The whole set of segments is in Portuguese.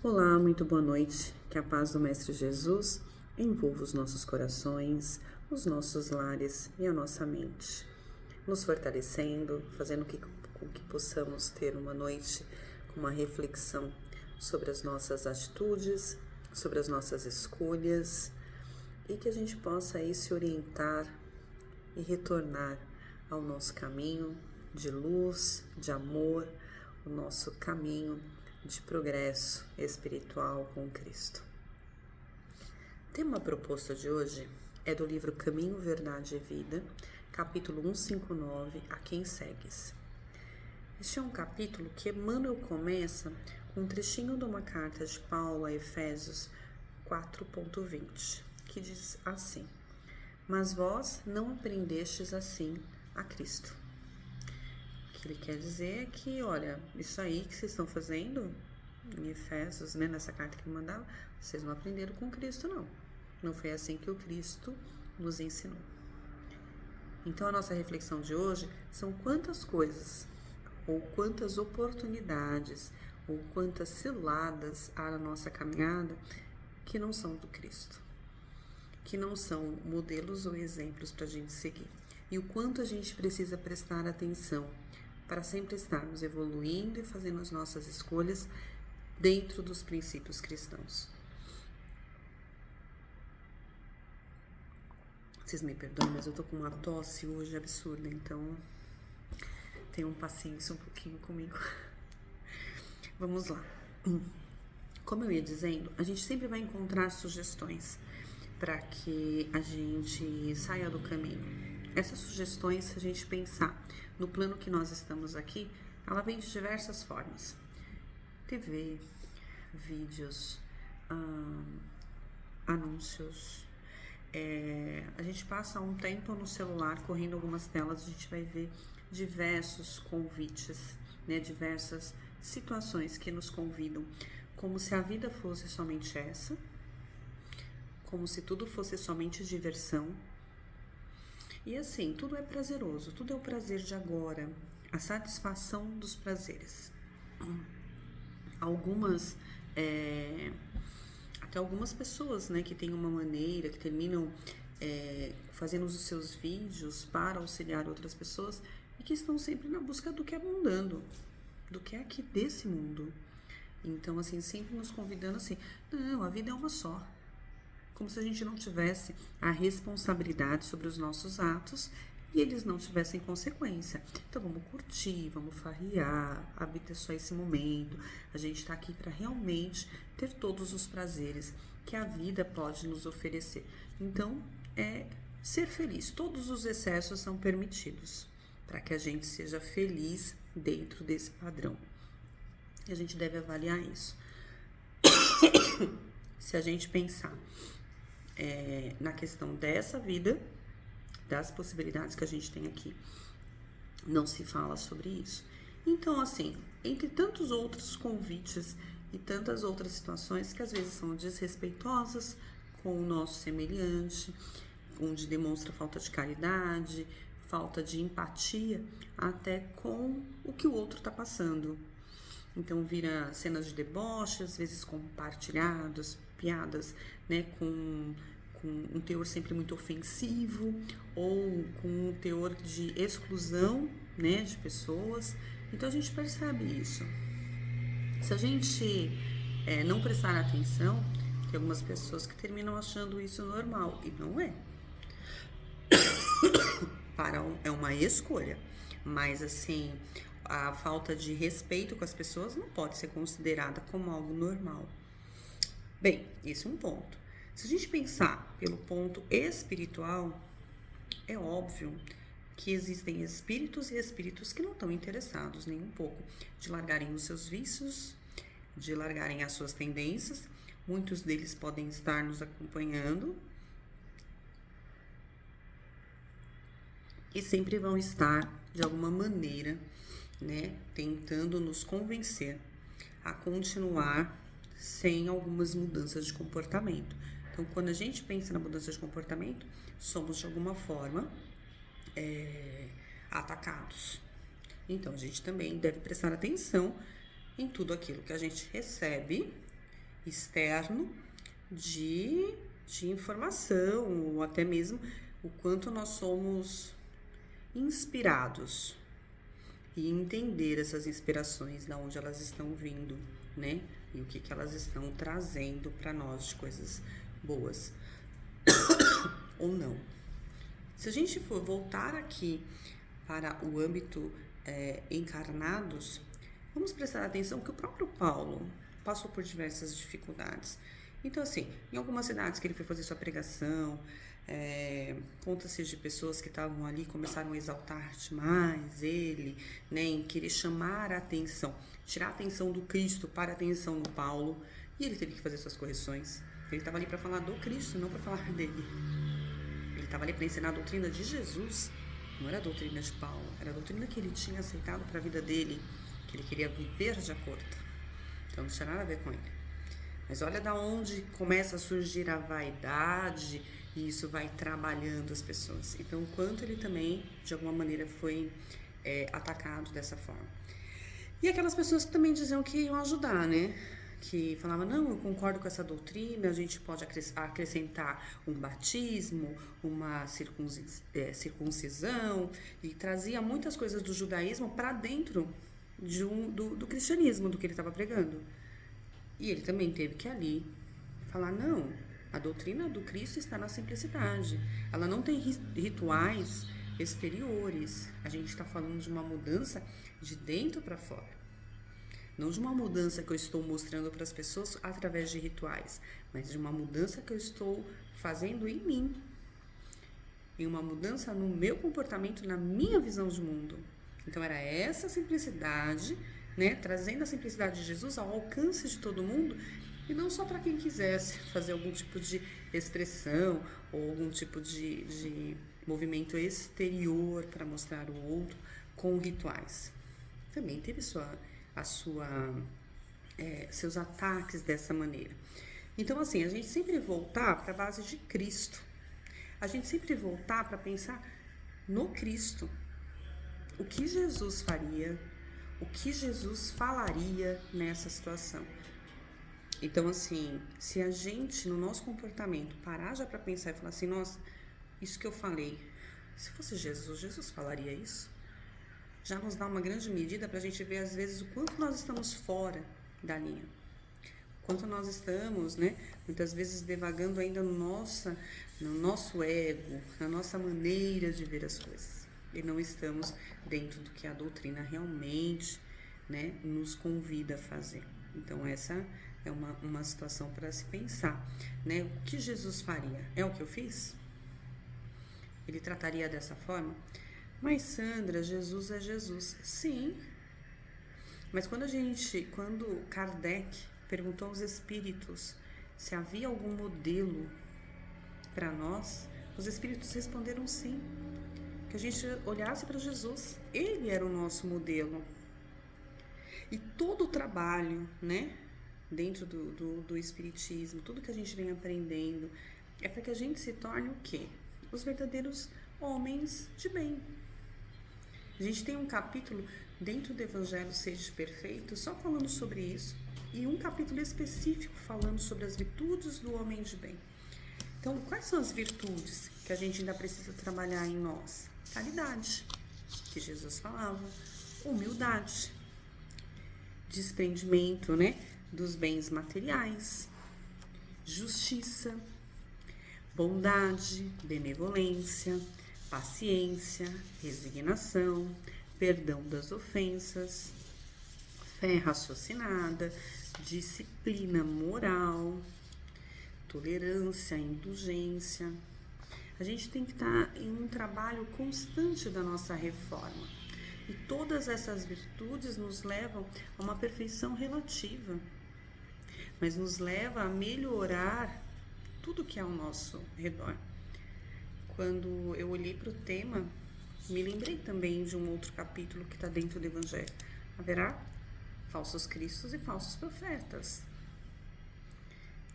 Olá, muito boa noite. Que a paz do Mestre Jesus envolva os nossos corações, os nossos lares e a nossa mente, nos fortalecendo, fazendo com que possamos ter uma noite com uma reflexão sobre as nossas atitudes, sobre as nossas escolhas e que a gente possa aí se orientar e retornar ao nosso caminho de luz, de amor, o nosso caminho de progresso espiritual com Cristo. O tema proposto de hoje é do livro Caminho, Verdade e Vida, capítulo 159, A Quem Segues. Este é um capítulo que Emmanuel começa com um trechinho de uma carta de Paulo a Efésios 4.20, que diz assim: Mas vós não aprendestes assim a Cristo. O que ele quer dizer é que, olha, isso aí que vocês estão fazendo em Efésios, né, nessa carta que ele mandava, vocês não aprenderam com Cristo, não. Não foi assim que o Cristo nos ensinou. Então, a nossa reflexão de hoje são quantas coisas, ou quantas oportunidades, ou quantas ciladas há na nossa caminhada que não são do Cristo, que não são modelos ou exemplos para a gente seguir. E o quanto a gente precisa prestar atenção para sempre estarmos evoluindo e fazendo as nossas escolhas dentro dos princípios cristãos. Vocês me perdoem, mas eu tô com uma tosse hoje absurda, então tenham paciência um pouquinho comigo. Vamos lá. Como eu ia dizendo, a gente sempre vai encontrar sugestões para que a gente saia do caminho. Essas sugestões, se a gente pensar no plano que nós estamos aqui, ela vem de diversas formas. TV, vídeos, anúncios. A gente passa um tempo no celular, correndo algumas telas, a gente vai ver diversos convites, né, diversas situações que nos convidam, como se a vida fosse somente essa, como se tudo fosse somente diversão. E assim, tudo é prazeroso, tudo é o prazer de agora, a satisfação dos prazeres. Até algumas pessoas, né, que têm uma maneira, que terminam fazendo os seus vídeos para auxiliar outras pessoas e que estão sempre na busca do que é mundano, do que é aqui desse mundo. Então, assim, sempre nos convidando assim, não, a vida é uma só. Como se a gente não tivesse a responsabilidade sobre os nossos atos e eles não tivessem consequência. Então vamos curtir, vamos farrear, a vida é só esse momento. A gente está aqui para realmente ter todos os prazeres que a vida pode nos oferecer. Então ser feliz. Todos os excessos são permitidos para que a gente seja feliz dentro desse padrão. E a gente deve avaliar isso. Se a gente pensar na questão dessa vida, das possibilidades que a gente tem aqui, não se fala sobre isso. Então, assim, entre tantos outros convites e tantas outras situações que às vezes são desrespeitosas com o nosso semelhante, onde demonstra falta de caridade, falta de empatia, até com o que o outro está passando. Então vira cenas de deboche, às vezes compartilhados, piadas, né, com um teor sempre muito ofensivo ou com um teor de exclusão, né, de pessoas. Então a gente percebe isso. Se a gente não prestar atenção, tem algumas pessoas que terminam achando isso normal e não é. É uma escolha, mas assim, a falta de respeito com as pessoas não pode ser considerada como algo normal. Bem, isso é um ponto. Se a gente pensar pelo ponto espiritual, é óbvio que existem espíritos e espíritos que não estão interessados nem um pouco de largarem os seus vícios, de largarem as suas tendências. Muitos deles podem estar nos acompanhando e sempre vão estar, de alguma maneira, né, tentando nos convencer a continuar sem algumas mudanças de comportamento. Então, quando a gente pensa na mudança de comportamento, somos de alguma forma atacados. Então, a gente também deve prestar atenção em tudo aquilo que a gente recebe externo de informação, ou até mesmo o quanto nós somos inspirados e entender essas inspirações, de onde elas estão vindo, né? E o que elas estão trazendo para nós de coisas boas ou não. Se a gente for voltar aqui para o âmbito encarnados, vamos prestar atenção que o próprio Paulo passou por diversas dificuldades. Então, assim, em algumas cidades que ele foi fazer sua pregação, conta-se de pessoas que estavam ali, começaram a exaltar demais ele, né, em querer chamar a atenção, tirar a atenção do Cristo para a atenção do Paulo, e ele teve que fazer suas correções. Ele estava ali para falar do Cristo, não para falar dele. Ele estava ali para ensinar a doutrina de Jesus, não era a doutrina de Paulo, era a doutrina que ele tinha aceitado para a vida dele, que ele queria viver de acordo. Então não tinha nada a ver com ele. Mas olha da onde começa a surgir a vaidade, e isso vai trabalhando as pessoas. Então, o quanto ele também, de alguma maneira, foi atacado dessa forma. E aquelas pessoas que também diziam que iam ajudar, né? Que falavam, não, eu concordo com essa doutrina, a gente pode acrescentar um batismo, uma circuncisão, e trazia muitas coisas do judaísmo para dentro do cristianismo, do que ele estava pregando. E ele também teve que ali falar, não, a doutrina do Cristo está na simplicidade. Ela não tem rituais exteriores. A gente está falando de uma mudança de dentro para fora. Não de uma mudança que eu estou mostrando para as pessoas através de rituais, mas de uma mudança que eu estou fazendo em mim. E uma mudança no meu comportamento, na minha visão de mundo. Então era essa simplicidade, né, trazendo a simplicidade de Jesus ao alcance de todo mundo, e não só para quem quisesse fazer algum tipo de expressão ou algum tipo de movimento exterior para mostrar o outro com rituais. Também teve seus ataques dessa maneira. Então, assim, a gente sempre voltar para a base de Cristo. A gente sempre voltar para pensar no Cristo. O que Jesus faria, o que Jesus falaria nessa situação. Então, assim, se a gente, no nosso comportamento, parar já para pensar e falar assim, nossa, isso que eu falei, se fosse Jesus, Jesus falaria isso? Já nos dá uma grande medida para a gente ver, às vezes, o quanto nós estamos fora da linha. O quanto nós estamos, né, muitas vezes devagando ainda no nosso ego, na nossa maneira de ver as coisas. E não estamos dentro do que a doutrina realmente, né, nos convida a fazer. Então, essa é uma situação para se pensar, né? O que Jesus faria? É o que eu fiz? Ele trataria dessa forma? Mas, Sandra, Jesus é Jesus. Sim. Mas quando Kardec perguntou aos espíritos se havia algum modelo para nós, os espíritos responderam sim. Que a gente olhasse para Jesus. Ele era o nosso modelo. E todo o trabalho, né, dentro do espiritismo, tudo que a gente vem aprendendo, é para que a gente se torne o quê? Os verdadeiros homens de bem. A gente tem um capítulo dentro do Evangelho Seja Perfeito só falando sobre isso, e um capítulo específico falando sobre as virtudes do homem de bem. Então, quais são as virtudes que a gente ainda precisa trabalhar em nós? Caridade, que Jesus falava, humildade, desprendimento, né, dos bens materiais, justiça, bondade, benevolência, paciência, resignação, perdão das ofensas, fé raciocinada, disciplina moral, tolerância, indulgência. A gente tem que estar em um trabalho constante da nossa reforma. E todas essas virtudes nos levam a uma perfeição relativa, mas nos leva a melhorar tudo que é ao nosso redor. Quando eu olhei para o tema, me lembrei também de um outro capítulo que está dentro do Evangelho. Haverá falsos cristos e falsos profetas.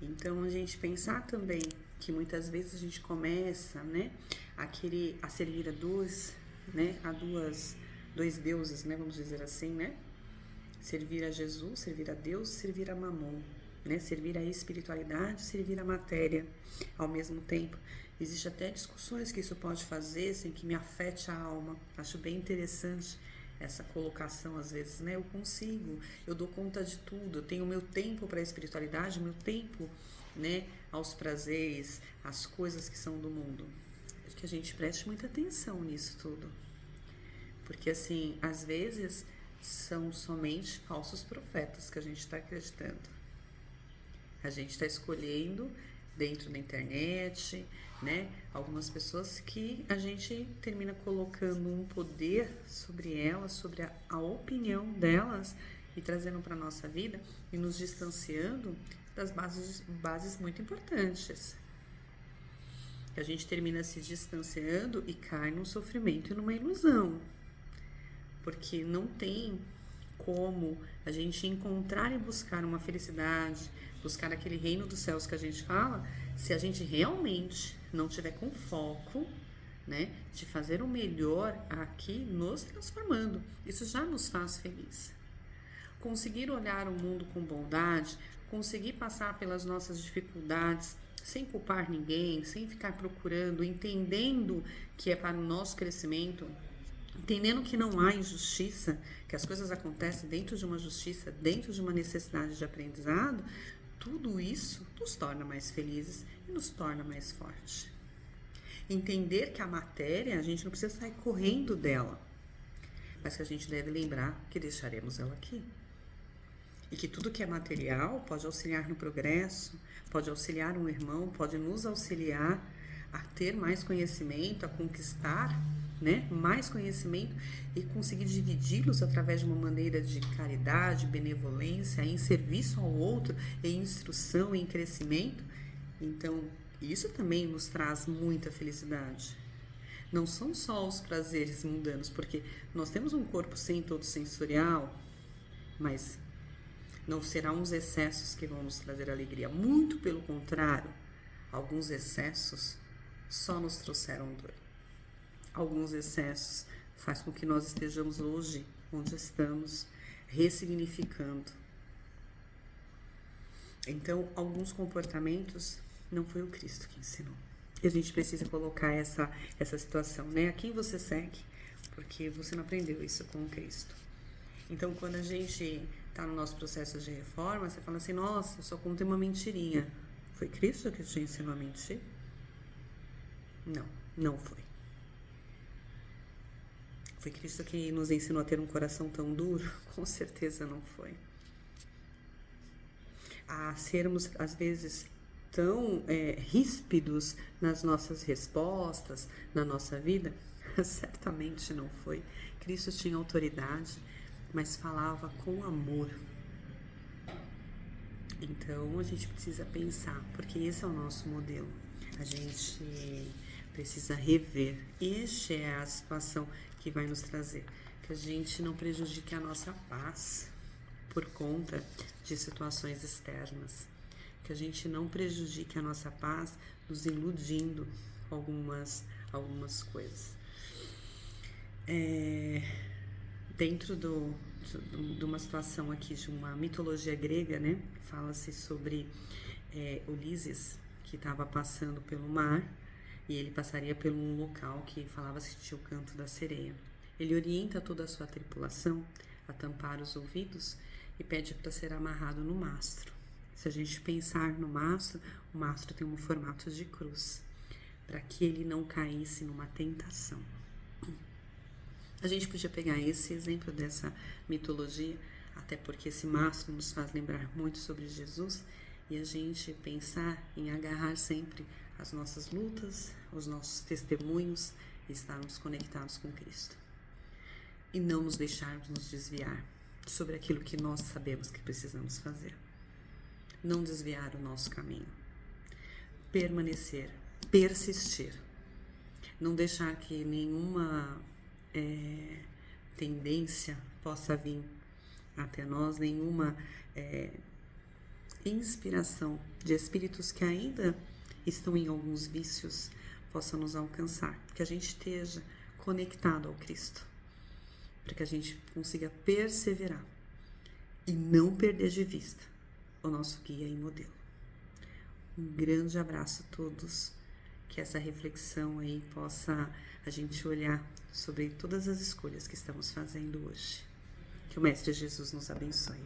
Então, a gente pensar também que muitas vezes a gente começa, né, a servir a dois deuses, né, vamos dizer assim, né? Servir a Jesus, servir a Deus, servir a Mamon. né? Servir a espiritualidade, servir a matéria ao mesmo tempo. Existe até discussões que isso pode fazer sem que me afete a alma. Acho bem interessante essa colocação às vezes, né? Eu consigo, eu dou conta de tudo, eu tenho meu tempo para a espiritualidade, meu tempo, né, aos prazeres, às coisas que são do mundo. Acho que a gente preste muita atenção nisso tudo. Porque assim, às vezes são somente falsos profetas que a gente está acreditando. A gente está escolhendo dentro da internet, né? Algumas pessoas que a gente termina colocando um poder sobre elas, sobre a opinião delas e trazendo para a nossa vida e nos distanciando das bases muito importantes. A gente termina se distanciando e cai num sofrimento e numa ilusão. Porque não tem como a gente encontrar e buscar uma felicidade, buscar aquele reino dos céus que a gente fala, se a gente realmente não tiver com foco, né, de fazer o melhor aqui, nos transformando. Isso já nos faz feliz. Conseguir olhar o mundo com bondade, conseguir passar pelas nossas dificuldades sem culpar ninguém, sem ficar procurando, entendendo que é para o nosso crescimento, entendendo que não há injustiça, que as coisas acontecem dentro de uma justiça, dentro de uma necessidade de aprendizado, tudo isso nos torna mais felizes e nos torna mais fortes. Entender que a matéria, a gente não precisa sair correndo dela, mas que a gente deve lembrar que deixaremos ela aqui. E que tudo que é material pode auxiliar no progresso, pode auxiliar um irmão, pode nos auxiliar a ter mais conhecimento, a conquistar, né, mais conhecimento e conseguir dividi-los através de uma maneira de caridade, benevolência, em serviço ao outro, em instrução, em crescimento. Então, isso também nos traz muita felicidade. Não são só os prazeres mundanos, porque nós temos um corpo sim todo sensorial, mas não serão os excessos que vão nos trazer alegria. Muito pelo contrário, alguns excessos só nos trouxeram dor. Alguns excessos faz com que nós estejamos hoje onde estamos, ressignificando. Então, alguns comportamentos não foi o Cristo que ensinou. E a gente precisa colocar essa situação, né? A quem você segue? Porque você não aprendeu isso com o Cristo. Então, quando a gente está no nosso processo de reforma, você fala assim, nossa, eu só contei uma mentirinha. Foi Cristo que te ensinou a mentir? Não, não foi. Foi Cristo que nos ensinou a ter um coração tão duro? Com certeza não foi. A sermos, às vezes, tão ríspidos nas nossas respostas, na nossa vida? Certamente não foi. Cristo tinha autoridade, mas falava com amor. Então, a gente precisa pensar, porque esse é o nosso modelo. A gente precisa rever. Esta é a situação que vai nos trazer. Que a gente não prejudique a nossa paz por conta de situações externas. Que a gente não prejudique a nossa paz nos iludindo algumas coisas. Dentro de uma situação aqui de uma mitologia grega, né? Fala-se sobre Ulisses, que estava passando pelo mar e ele passaria por um local que falava-se de o canto da sereia. Ele orienta toda a sua tripulação a tampar os ouvidos e pede para ser amarrado no mastro. Se a gente pensar no mastro, o mastro tem um formato de cruz, para que ele não caísse numa tentação. A gente podia pegar esse exemplo dessa mitologia, até porque esse mastro nos faz lembrar muito sobre Jesus, e a gente pensar em agarrar sempre as nossas lutas, os nossos testemunhos e estarmos conectados com Cristo. E não nos deixarmos nos desviar sobre aquilo que nós sabemos que precisamos fazer. Não desviar o nosso caminho. Permanecer, persistir. Não deixar que nenhuma tendência possa vir até nós, nenhuma inspiração de espíritos que ainda estão em alguns vícios possa nos alcançar. Que a gente esteja conectado ao Cristo, para que a gente consiga perseverar e não perder de vista o nosso guia e modelo. Um grande abraço a todos, que essa reflexão aí possa a gente olhar sobre todas as escolhas que estamos fazendo hoje. Que o Mestre Jesus nos abençoe.